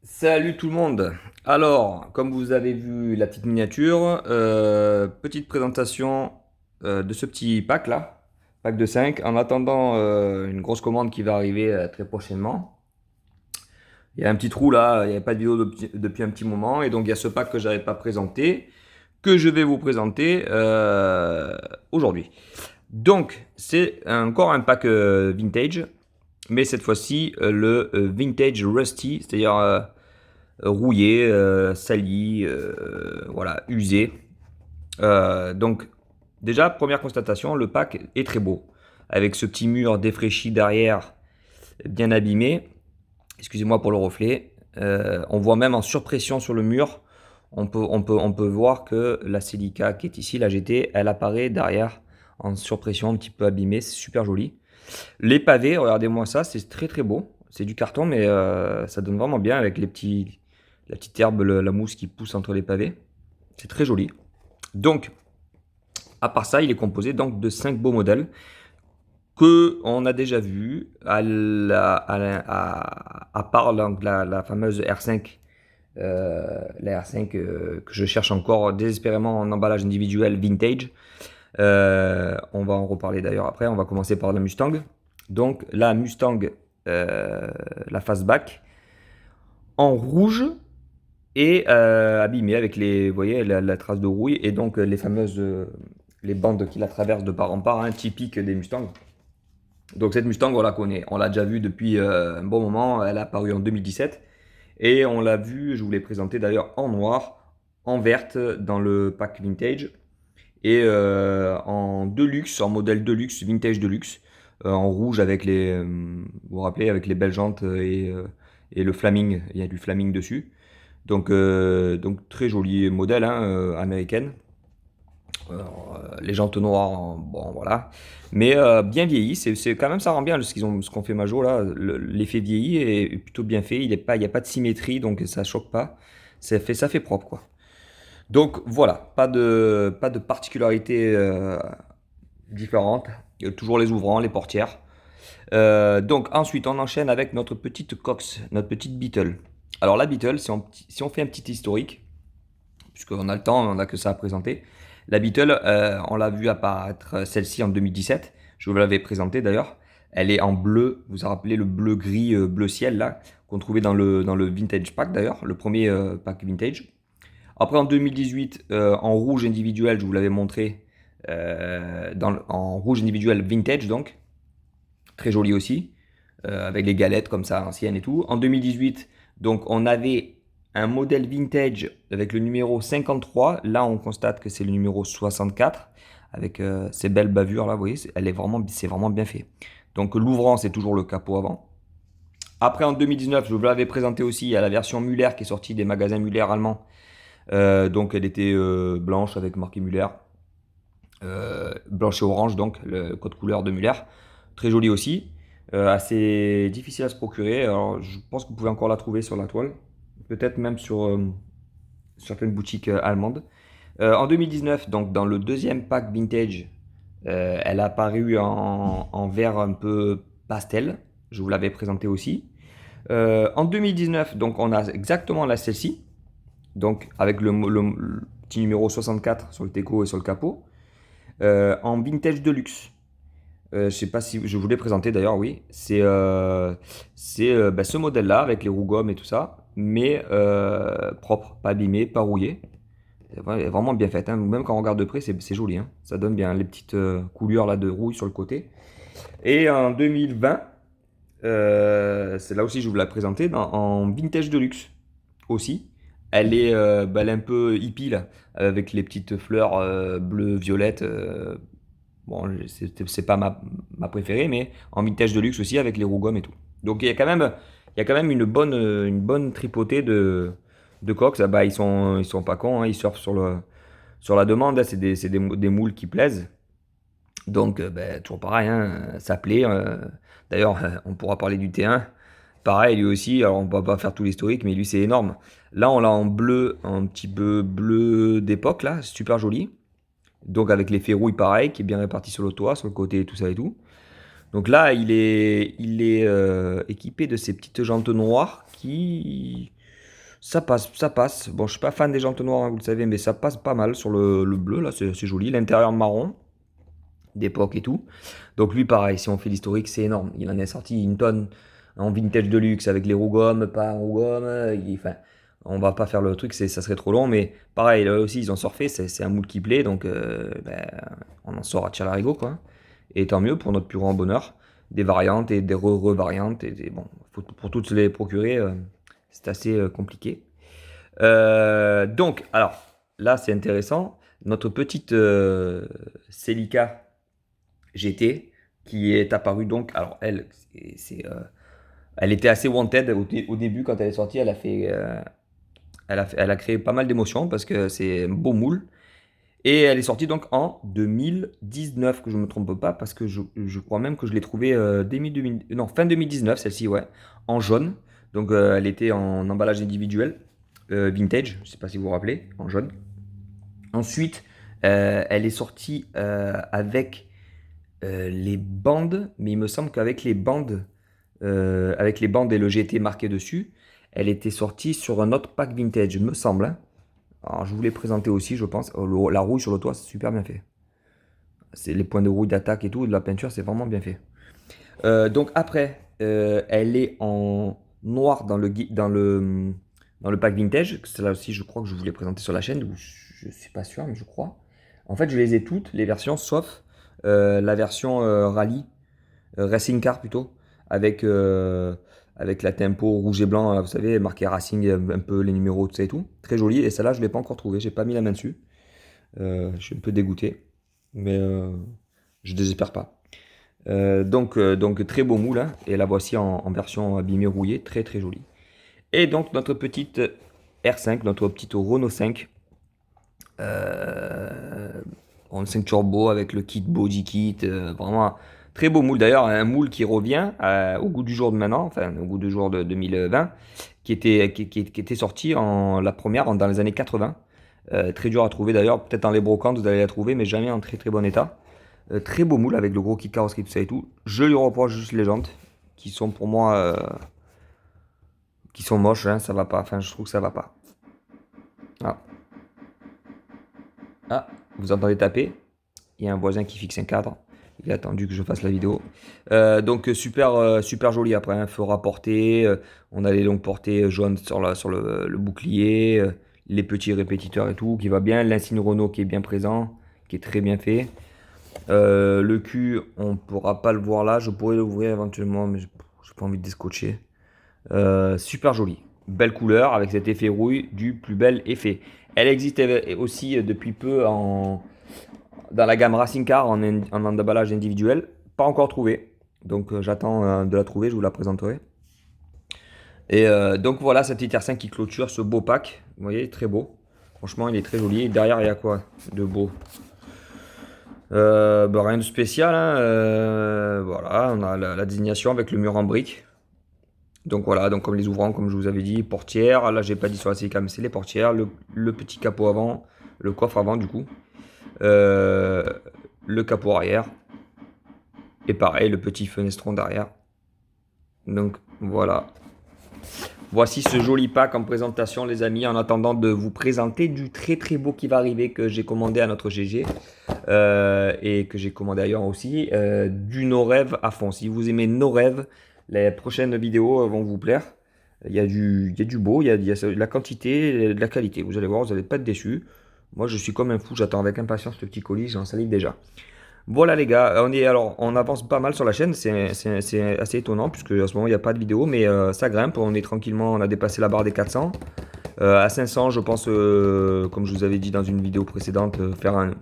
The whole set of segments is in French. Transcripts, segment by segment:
Salut tout le monde. Alors, comme vous avez vu la petite miniature, petite présentation de ce petit pack là, pack de 5. En attendant une grosse commande qui va arriver très prochainement. Il y a un petit trou là, il n'y avait pas de vidéo depuis un petit moment, et donc il y a ce pack que j'avais pas présenté, que je vais vous présenter aujourd'hui. Donc, c'est encore un pack vintage, mais cette fois-ci le vintage rusty, c'est-à-dire rouillé, sali, voilà, usé. Donc, déjà, première constatation, le pack est très beau. Avec ce petit mur défraîchi derrière, bien abîmé. Excusez-moi pour le reflet. On voit même en surpression sur le mur, on peut voir que la silica qui est ici, la GT, elle apparaît derrière en surpression, un petit peu abîmée. C'est super joli. Les pavés, regardez-moi ça, c'est très très beau. C'est du carton, mais ça donne vraiment bien avec la petite herbe, la mousse qui pousse entre les pavés. C'est très joli. Donc, à part ça, il est composé donc de 5 beaux modèles que on a déjà vus, à part la fameuse R5, la R5 que je cherche encore désespérément en emballage individuel vintage. On va en reparler d'ailleurs après. On va commencer par la Mustang. Donc la Mustang, la fastback, en rouge et abîmée avec les, vous voyez, la trace de rouille et donc les fameuses les bandes qui la traversent de part en part, hein, typiques des Mustangs. Donc cette Mustang, on la connaît, on l'a déjà vue depuis un bon moment. Elle a apparu en 2017 et on l'a vue, je vous l'ai présentée d'ailleurs en noir, en verte dans le pack vintage et en deluxe, en modèle deluxe, vintage deluxe, en rouge avec les, vous vous rappelez, avec les belles jantes et le flaming, il y a du flaming dessus. Donc très joli modèle, hein, américaine. Les jantes noires, bon voilà. Mais bien vieilli, c'est quand même, ça rend bien ce qu'ont fait Majo là. L'effet vieilli est plutôt bien fait, il n'y a pas de symétrie, donc ça choque pas. Ça fait propre quoi. Donc voilà, pas de particularité différente. Toujours les ouvrants, les portières. Donc ensuite, on enchaîne avec notre petite Cox, notre petite Beetle. Alors la Beetle, si on fait un petit historique, puisqu'on a le temps, on n'a que ça à présenter. La Beetle, on l'a vu apparaître celle-ci en 2017. Je vous l'avais présentée d'ailleurs. Elle est en bleu, vous vous rappelez le bleu gris, bleu ciel là, qu'on trouvait dans le Vintage Pack d'ailleurs, le premier pack Vintage. Après en 2018, en rouge individuel, je vous l'avais montré, en rouge individuel vintage donc, très joli aussi, avec les galettes comme ça anciennes et tout. En 2018, donc on avait un modèle vintage avec le numéro 53. Là, on constate que c'est le numéro 64 avec ces belles bavures là. Vous voyez, c'est vraiment bien fait. Donc l'ouvrant, c'est toujours le capot avant. Après, en 2019, je vous l'avais présenté aussi, il y a la version Muller qui est sortie des magasins Muller allemands. Donc elle était blanche avec marqué Muller. Blanche et orange, donc le code couleur de Muller. Très joli aussi. Assez difficile à se procurer. Alors, je pense que vous pouvez encore la trouver sur la toile. Peut-être même sur certaines boutiques allemandes. En 2019, donc dans le deuxième pack vintage, elle a apparu en vert un peu pastel. Je vous l'avais présenté aussi. En 2019, donc on a exactement la celle-ci. Donc avec le petit numéro 64 sur le teco et sur le capot. En vintage deluxe. Je ne sais pas si je voulais présenter d'ailleurs, oui. C'est ce modèle-là avec les roues gommes et tout ça, mais propre, pas abîmé, pas rouillé. Vraiment bien fait, hein. Même quand on regarde de près, c'est joli, hein. Ça donne bien les petites coulures là de rouille sur le côté. Et en 2020, c'est là aussi je vous l'ai présenté en vintage deluxe aussi. Elle est un peu hippie là, avec les petites fleurs bleues, violettes. Bon, c'est pas ma préférée, mais en vintage de luxe aussi avec les roues gommes et tout. Donc il y a quand même une bonne tripotée de coques. Ah bah, ils sont pas cons, hein, ils surfent sur la demande, hein. C'est des moules qui plaisent. Donc toujours pareil, hein, ça plaît. D'ailleurs, on pourra parler du T1. Pareil, lui aussi, alors on va pas faire tout l'historique, mais lui c'est énorme. Là on l'a en bleu, un petit peu bleu d'époque, là, super joli. Donc avec les ferrouilles pareil, qui est bien réparti sur le toit, sur le côté, tout ça et tout. Donc là, il est équipé de ces petites jantes noires Ça passe, ça passe. Bon, je suis pas fan des jantes noires, hein, vous le savez, mais ça passe pas mal sur le bleu, là, c'est joli. L'intérieur marron, d'époque et tout. Donc lui, pareil, si on fait l'historique, c'est énorme. Il en est sorti une tonne en vintage de luxe avec les roues gommes, pas en roues gommes. Enfin, on va pas faire le truc, ça serait trop long, mais pareil, là aussi, ils ont surfé, c'est un moule qui plaît, donc ben, on en sort à tir larigot, quoi. Et tant mieux pour notre plus grand bonheur. Des variantes et des re-variantes, bon, pour toutes les procurer, c'est assez compliqué. Donc, alors, là, c'est intéressant. Notre petite Celica GT qui est apparue donc. Alors, elle était assez wanted au début quand elle est sortie. Elle a créé pas mal d'émotions parce que c'est un beau moule. Et elle est sortie donc en 2019, que je ne me trompe pas, parce que je crois même que je l'ai trouvée non, fin 2019, celle-ci, ouais, en jaune. Donc elle était en emballage individuel, vintage, je ne sais pas si vous vous rappelez, en jaune. Ensuite, elle est sortie avec les bandes, mais il me semble qu'avec avec les bandes et le GT marqué dessus, elle était sortie sur un autre pack vintage, il me semble, hein. Alors, je vous l'ai présenté aussi, je pense. La rouille sur le toit, c'est super bien fait. C'est les points de rouille d'attaque et tout, de la peinture, c'est vraiment bien fait. Donc après, elle est en noir dans le pack vintage. Celle-là aussi, je crois que je vous l'ai présenté sur la chaîne. Je ne suis pas sûr, mais je crois. En fait, je les ai toutes, les versions, sauf la version rallye, racing car plutôt, avec, euh, avec la tempo rouge et blanc, vous savez, marqué Racing, un peu les numéros, tout ça et tout. Très joli. Et celle-là, je ne l'ai pas encore trouvée. J'ai pas mis la main dessus. Je suis un peu dégoûté. Mais je désespère pas. Donc très beau moule, hein, et la voici en version abîmée rouillée, très très jolie. Et donc notre petite R5, notre petite Renault 5, en 5 turbo avec le kit body kit, vraiment un très beau moule. D'ailleurs, un moule qui revient au goût du jour de maintenant, enfin au goût du jour de 2020, qui était sorti la première dans les années 80. Très dur à trouver d'ailleurs, peut-être dans les brocantes vous allez la trouver, mais jamais en très très bon état. Très beau moule avec le gros kit carrosserie, tout ça et tout. Je lui reproche juste les jantes, qui sont pour moi, qui sont moches, hein, ça va pas. Enfin, je trouve que ça va pas. Ah, ah, vous entendez taper. Il y a un voisin qui fixe un cadre. Il a attendu que je fasse la vidéo. Donc super, super joli après, un feu rapporté. On a les longues portées jaunes sur le bouclier. Les petits répétiteurs et tout, qui va bien. L'insigne Renault qui est bien présent, qui est très bien fait. Le cul, on pourra pas le voir là. Je pourrais l'ouvrir éventuellement, mais j'ai pas envie de descotcher. Super joli. Belle couleur avec cet effet rouille du plus bel effet. Elle existe aussi depuis peu dans la gamme Racing Car en emballage individuel. Pas encore trouvé. Donc j'attends de la trouver, je vous la présenterai. Et donc voilà cette ITR5 qui clôture ce beau pack. Vous voyez, très beau. Franchement, il est très joli. Et derrière, il y a quoi de beau? Bah, rien de spécial, hein. Voilà, on a la désignation avec le mur en brique. Donc voilà, donc comme les ouvrants, comme je vous avais dit, portière. Là, j'ai pas dit sur la Celica, mais c'est les portières. Le petit capot avant, le coffre avant du coup. Euh, le capot arrière. Et pareil, le petit fenestron derrière. Donc voilà. Voici ce joli pack en présentation, les amis, en attendant de vous présenter du très très beau qui va arriver que j'ai commandé à notre GG et que j'ai commandé ailleurs aussi, du No Rêve à fond. Si vous aimez No Rêve, les prochaines vidéos vont vous plaire. Il y a du beau, il y a de la quantité, de la qualité. Vous allez voir, vous n'allez pas être déçus. Moi, je suis comme un fou, j'attends avec impatience ce petit colis, j'en salive déjà. Voilà les gars, on avance pas mal sur la chaîne, c'est assez étonnant puisque à ce moment il n'y a pas de vidéo, mais ça grimpe, on est tranquillement, on a dépassé la barre des 400. À 500, je pense, comme je vous avais dit dans une vidéo précédente, faire un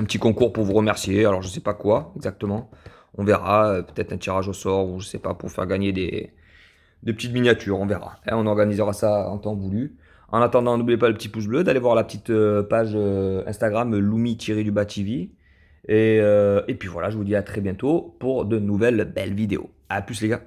petit concours pour vous remercier. Alors je sais pas quoi exactement, on verra, peut-être un tirage au sort ou je sais pas pour faire gagner des petites miniatures, on verra. Et on organisera ça en temps voulu. En attendant, n'oubliez pas le petit pouce bleu, d'aller voir la petite page Instagram Lumi-du-bas TV. Et puis voilà, je vous dis à très bientôt pour de nouvelles belles vidéos. A plus les gars.